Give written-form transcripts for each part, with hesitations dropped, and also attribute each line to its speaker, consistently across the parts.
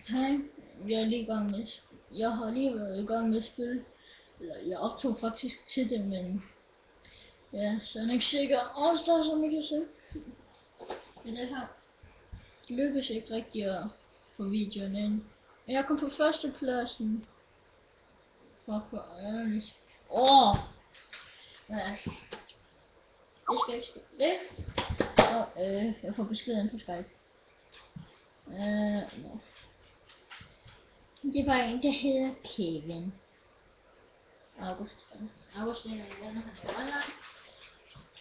Speaker 1: Hej, jeg er lige i gang med, jeg har lige været i gang med at spille, eller jeg optog faktisk til det, men ja, så er jeg ikke sikker. Der som I kan se. Men det her lykkes ikke rigtig at få videoen ind. Men jeg kom på førstepladsen. Fuck, hvor ærligt. Ja, jeg skal ikke spille det. Og jeg får beskeden på Skype. No. Det var en, der hedder Kevin. August er en ven, han er online.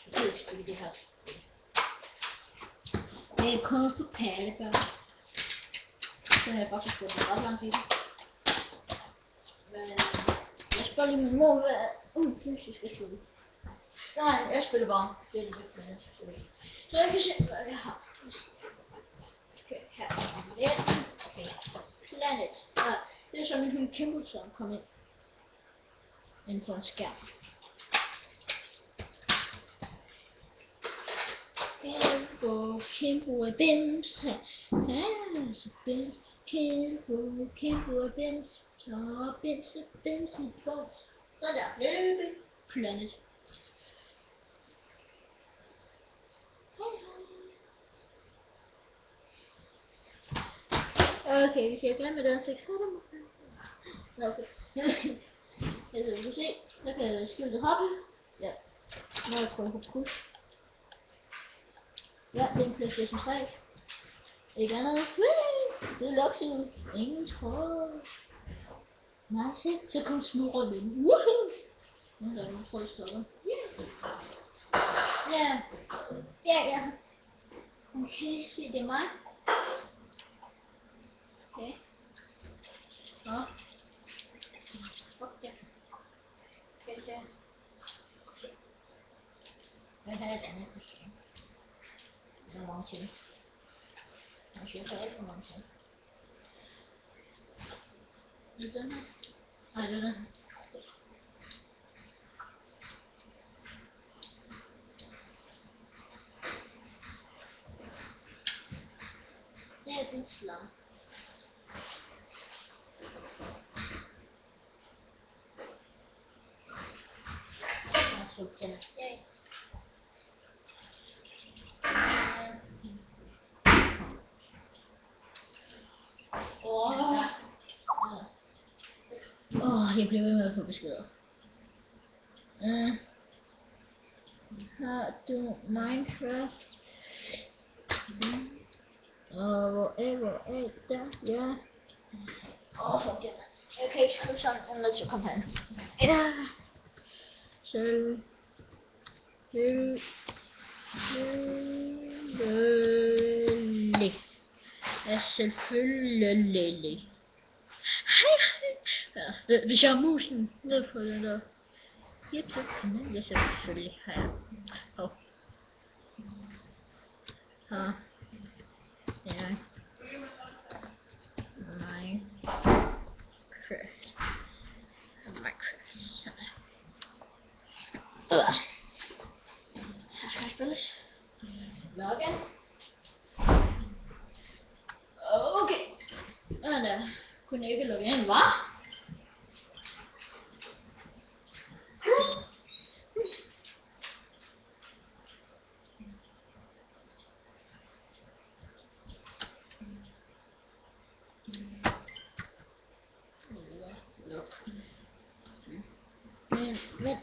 Speaker 1: Jeg kan ikke spille det her spil. Det er kun på pattebørn. Så har jeg faktisk fået det ret langt i det. Men jeg spiller lige min mor hvad fysisk at spille. Nej, jeg spiller bare. Det er det vigtige. Så jeg kan se hvad jeg har. Okay, her er det. Okay, Planet. Det er sådan en kæmpe som kom ind. Inden for en skærm. Kæmpe er bims. Bims. Kæmpe er bims. Så bims. Så der. Løbe. Planet. Okay, hvis jeg glemmer den, så kan det mig. Okay. Altså, vi kan se, så kan skiltet hoppe. Ja. Nu har jeg trykket på push. Ja, det er en PlayStation 3. Ikke andet. Det er Luxus. Ingen tråd. Nej, se, så kom snurret ind. Woohoo! Nu er der nogle tråd stopper. Ja. Okay, se, det er mig. Okay. Fuck det. Skal vi se. Hvad har jeg et andet? Der er mange ting. Jeg synes, der er alt for mange ting. Er det den her? Nej, det er den. Det er den slam. Jeg så tænder. Jeg bliver ved med at få beskeder. Har du Minecraft? Hvor er det der? Ja. Fuck det. Jeg kan ikke skrive sådan, jeg er nødt til at komme her. Ja. Selvfølgelig. Ja, selvfølgelig. Ja, hvis jeg har musen ned på den der YouTube-kanal, det selvfølgelig har jeg. Ja. Minecraft. Så skal jeg spilles. Login. Okay. Der kunne ikke logge ind, hva'? Men.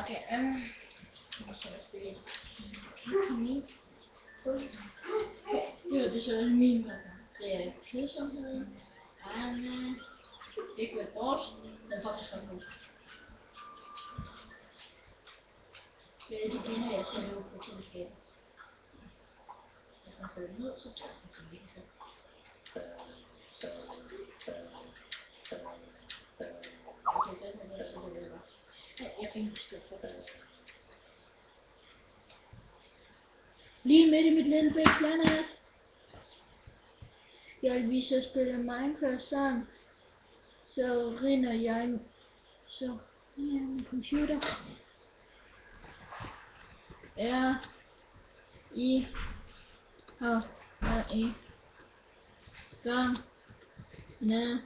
Speaker 1: Okay, jeg skal spille lidt. Okay, det er så min. Det er kedsomhed. Anna. Ikke med bort. Den er faktisk ret god. Det er de billeder, jeg ser nu på teleskabet. Hvis man får det ned, så bliver det sådan lidt til. Okay, den her, så det vil godt. Jeg fik en besked for det. Lige midt i mit lille Big Planet. Skal vi så spille Minecraft sammen? Så rinder jeg min computer. R I H R I gang med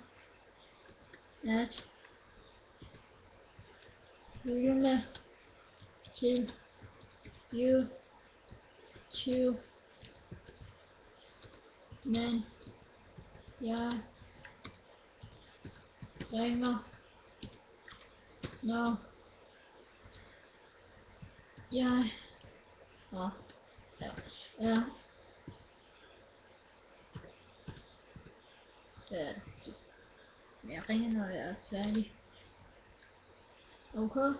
Speaker 1: at lytte til YouTube, men jeg ringer, når jeg er færdig. Jeg ringer, når jeg er færdig. Okay.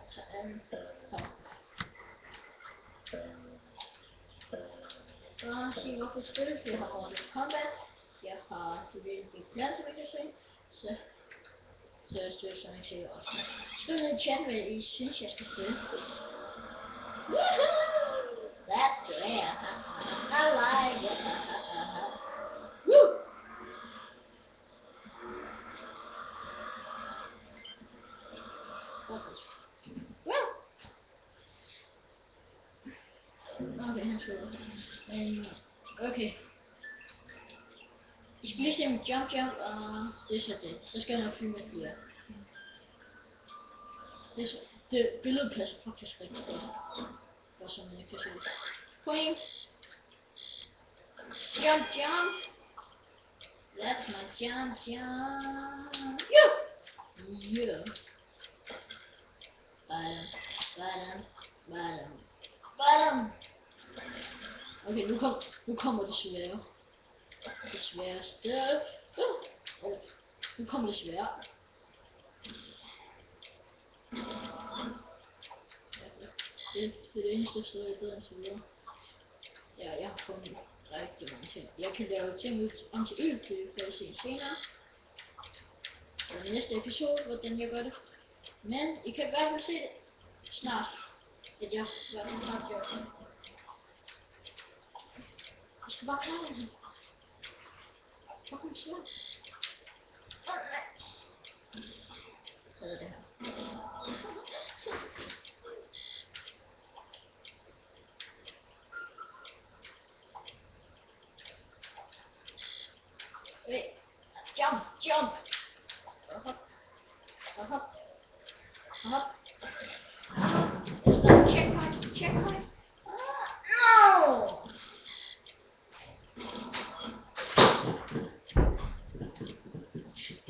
Speaker 1: Så bare sige hvorfor spillet, jeg har Mortal Kombat, jeg har Little Big Planet, som I kan se, så jeg styrer Sonic sikkert også. Skriv ned i chatten, hvad I synes, jeg skal spille. Woohoo! That's the way I like it. Woo! What's this? Woo! Okay, han skriver. Okay. I skal lige se mit jump, og det er så det. Så skal jeg nok fylde med flere. Det billedet passer faktisk rigtig godt. Bare så man ikke kan se det. Point. Jump. That's my jump. Yeah. Bottom. Okay, nu kommer det svære. Det sværeste. Nu kommer det svære. Det er det eneste sted, jeg døde indtil videre. Ja, jeg har fundet rigtig mange ting. Jeg kan lave ting ud om til ild, det får jeg se senere. Og næste episode, hvordan jeg gør det. Men I kan i hvert fald se det snart, at jeg i hvert fald har gjort det. Jeg skal bare klare det. Fucking svært. Så er det her. Wait, jump. Hop. It's not checkpoint. No!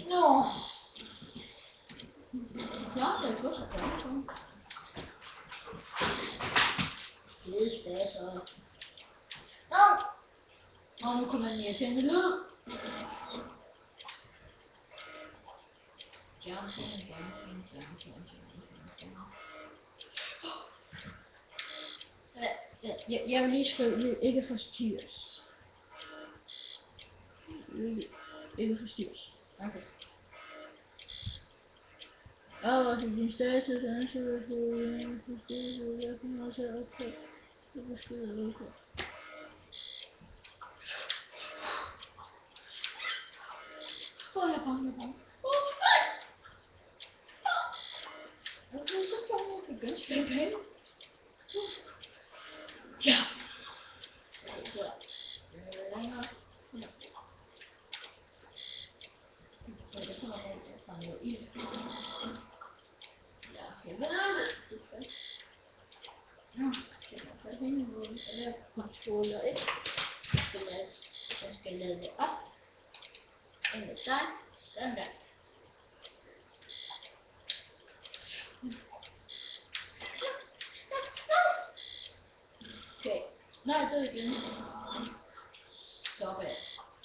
Speaker 1: No! Klart, det går så godt. Det er spæsser. No! Nu kommer den irriterende lyd. Jump. Jeg vil lige skrive, ikke forstyrres. Ikke forstyrres. Okay. Og din status ansøger for forstyrrelse, jeg kommer også optage. Det beskyder okay. Jeg er bange. Hvorfor er så fanget? Jeg kan godt spille pæne. Ja. Så. Længere. Ja. Det kommer rundt til at fange noget ild. Ja, jeg ved det. Det er fedt. Jeg kan få hende ud. Jeg er controller 1. Jeg skal lade det op. Ind med dig. Sådan der. Okay. Nej, jeg døde igen. Stop af.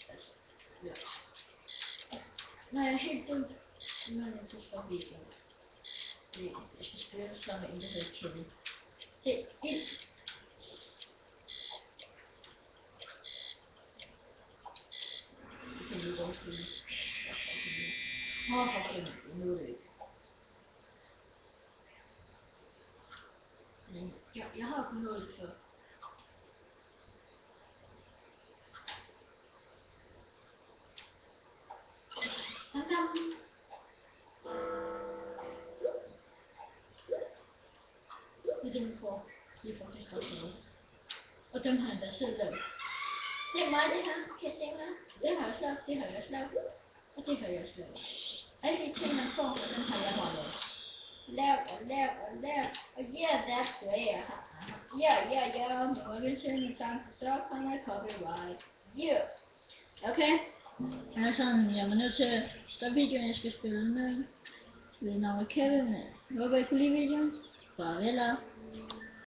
Speaker 1: Altså, ja. Nej, jeg er helt død. Nu er jeg nødt til at stoppe videoen. Jeg skal spille sammen med en, der hedder Kevin. Se, ild. Det kan vi godt spille. For Kevin, nu er det ikke. Men jeg har kun nået det før. Det er faktisk ret noget. Og dem har jeg da selv lavet. Det er mig det her, kan I se mig? Det har jeg også lavet, det har jeg også lavet. Og det har jeg også lavet. Alle de ting man får, dem har jeg bare lavet. Lav. Og yeah, that's the way I have. Yeah. Nu er vi synge en sang, så kommer copyright. Yeah. Okay. Altså, jeg var nødt til at stoppe videoen, jeg skal spille med. Ved navnet Kevin, men jeg håber I kunne lide videoen. Farvel.